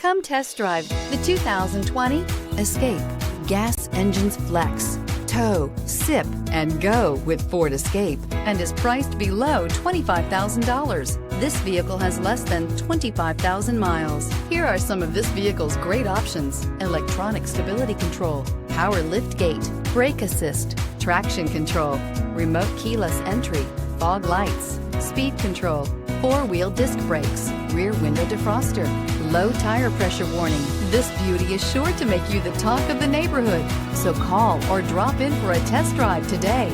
Come test drive the 2020 Escape. Gas engines flex, tow, sip, and go with Ford Escape, and is priced below $25,000. This vehicle has less than 25,000 miles. Here are some of this vehicle's great options: electronic stability control, power lift gate, brake assist, traction control, remote keyless entry, fog lights, speed control, four-wheel disc brakes, rear window defroster, low tire pressure warning. This beauty is sure to make you the talk of the neighborhood. So call or drop in for a test drive today.